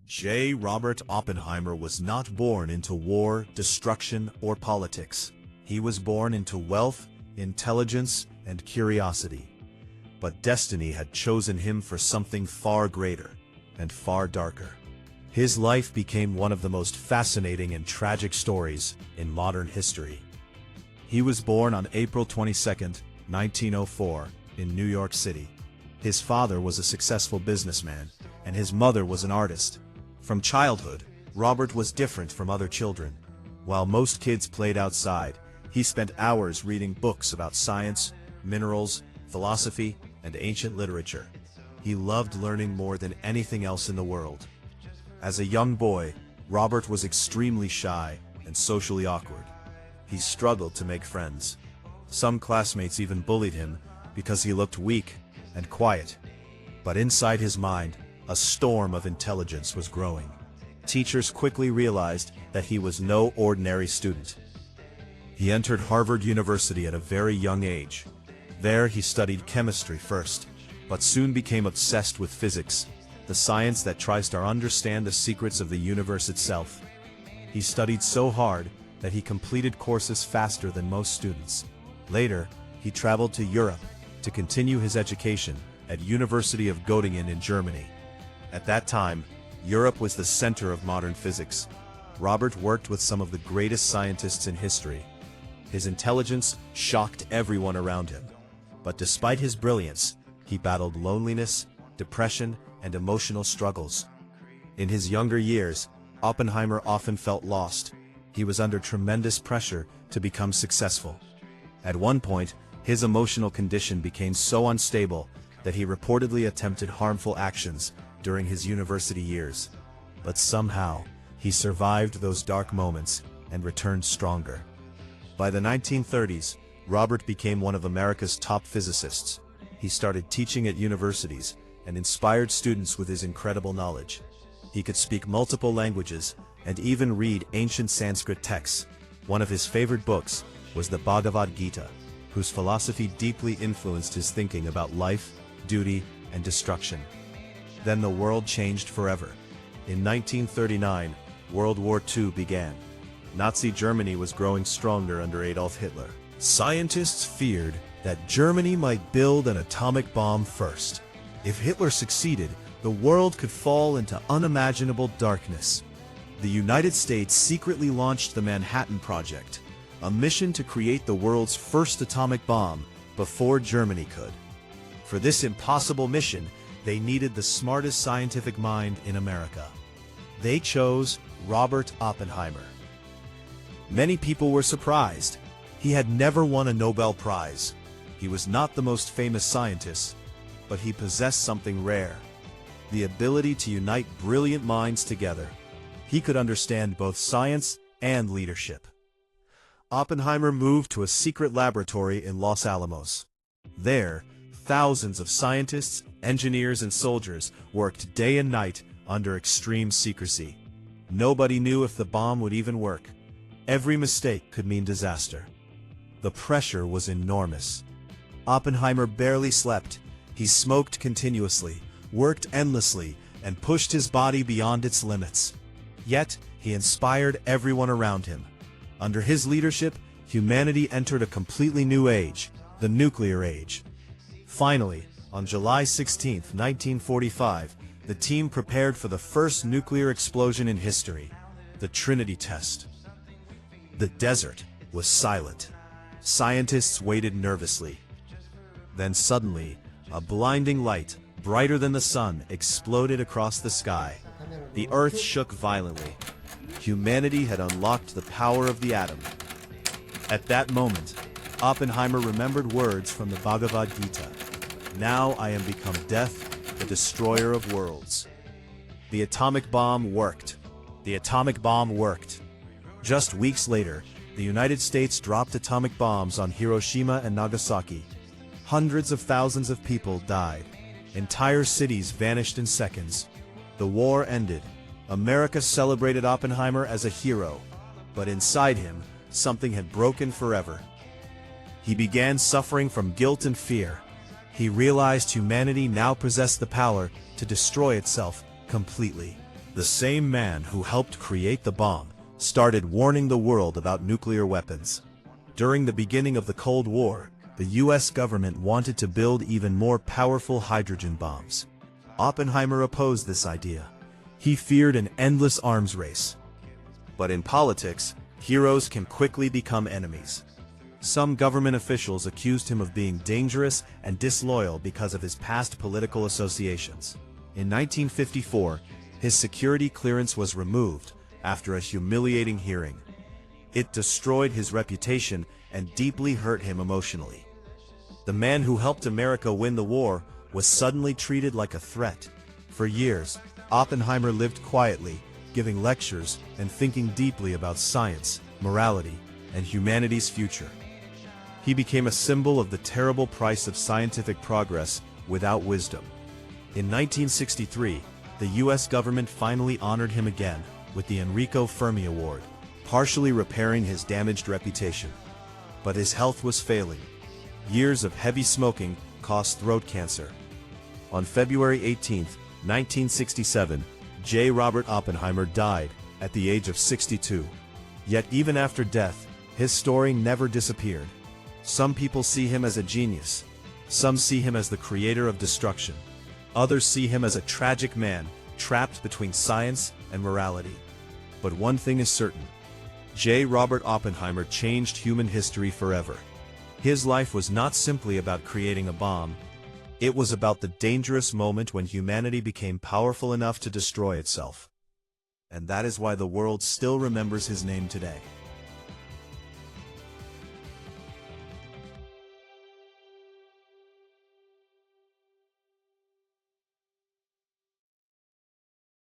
J. Robert Oppenheimer was not born into war, destruction, or politics. He was born into wealth, intelligence, and curiosity. But destiny had chosen him for something far greater and far darker. His life became one of the most fascinating and tragic stories in modern history. He was born on April 22, 1904, in New York City. His father was a successful businessman, and his mother was an artist. From childhood, Robert was different from other children. While most kids played outside, he spent hours reading books about science, minerals, philosophy, and ancient literature. He loved learning more than anything else in the world. As a young boy, Robert was extremely shy and socially awkward. He struggled to make friends. Some classmates even bullied him because he looked weak and quiet. But inside his mind, a storm of intelligence was growing. Teachers quickly realized that he was no ordinary student. He entered Harvard University at a very young age. There he studied chemistry first, but soon became obsessed with physics, the science that tries to understand the secrets of the universe itself. He studied so hard that he completed courses faster than most students. Later, he traveled to Europe to continue his education at University of Göttingen in Germany. At that time, Europe was the center of modern physics. Robert worked with some of the greatest scientists in history. His intelligence shocked everyone around him. But despite his brilliance, he battled loneliness, depression, and emotional struggles. In his younger years, Oppenheimer often felt lost. He was under tremendous pressure to become successful. At one point, his emotional condition became so unstable that he reportedly attempted harmful actions during his university years. But somehow, he survived those dark moments and returned stronger. By the 1930s, Robert became one of America's top physicists. He started teaching at universities and inspired students with his incredible knowledge. He could speak multiple languages and even read ancient Sanskrit texts. One of his favorite books was the Bhagavad Gita, whose philosophy deeply influenced his thinking about life, duty, and destruction. Then the world changed forever. In 1939, World War II began. Nazi Germany was growing stronger under Adolf Hitler. Scientists feared that Germany might build an atomic bomb first. If Hitler succeeded, the world could fall into unimaginable darkness. The United States secretly launched the Manhattan Project, a mission to create the world's first atomic bomb before Germany could. For this impossible mission, they needed the smartest scientific mind in America. They chose Robert Oppenheimer. Many people were surprised. He had never won a Nobel Prize. He was not the most famous scientist, but he possessed something rare: the ability to unite brilliant minds together. He could understand both science and leadership. Oppenheimer moved to a secret laboratory in Los Alamos. There, thousands of scientists, engineers, and soldiers worked day and night under extreme secrecy. Nobody knew if the bomb would even work. Every mistake could mean disaster. The pressure was enormous. Oppenheimer barely slept. He smoked continuously, worked endlessly, and pushed his body beyond its limits. Yet, he inspired everyone around him. Under his leadership, humanity entered a completely new age, the nuclear age. Finally, on July 16, 1945, the team prepared for the first nuclear explosion in history, the Trinity Test. The desert was silent. Scientists waited nervously. Then suddenly, a blinding light, brighter than the sun, exploded across the sky. The earth shook violently. Humanity had unlocked the power of the atom. At that moment, Oppenheimer remembered words from the Bhagavad Gita. "Now I am become death, the destroyer of worlds." The atomic bomb worked. The atomic bomb worked. Just weeks later, the United States dropped atomic bombs on Hiroshima and Nagasaki. Hundreds of thousands of people died. Entire cities vanished in seconds. The war ended. America celebrated Oppenheimer as a hero, but inside him, something had broken forever. He began suffering from guilt and fear. He realized humanity now possessed the power to destroy itself completely. The same man who helped create the bomb started warning the world about nuclear weapons. During the beginning of the Cold War, the US government wanted to build even more powerful hydrogen bombs. Oppenheimer opposed this idea. He feared an endless arms race. But in politics, heroes can quickly become enemies. Some government officials accused him of being dangerous and disloyal because of his past political associations. In 1954, his security clearance was removed after a humiliating hearing. It destroyed his reputation and deeply hurt him emotionally. The man who helped America win the war was suddenly treated like a threat. For years, Oppenheimer lived quietly, giving lectures and thinking deeply about science, morality, and humanity's future. He became a symbol of the terrible price of scientific progress without wisdom. In 1963, the US government finally honored him again with the Enrico Fermi Award, partially repairing his damaged reputation. But his health was failing. Years of heavy smoking caused throat cancer. On February 18, 1967, J. Robert Oppenheimer died at the age of 62. Yet even after death, his story never disappeared. Some people see him as a genius. Some see him as the creator of destruction. Others see him as a tragic man, trapped between science and morality. But one thing is certain. J. Robert Oppenheimer changed human history forever. His life was not simply about creating a bomb. It was about the dangerous moment when humanity became powerful enough to destroy itself. And that is why the world still remembers his name today.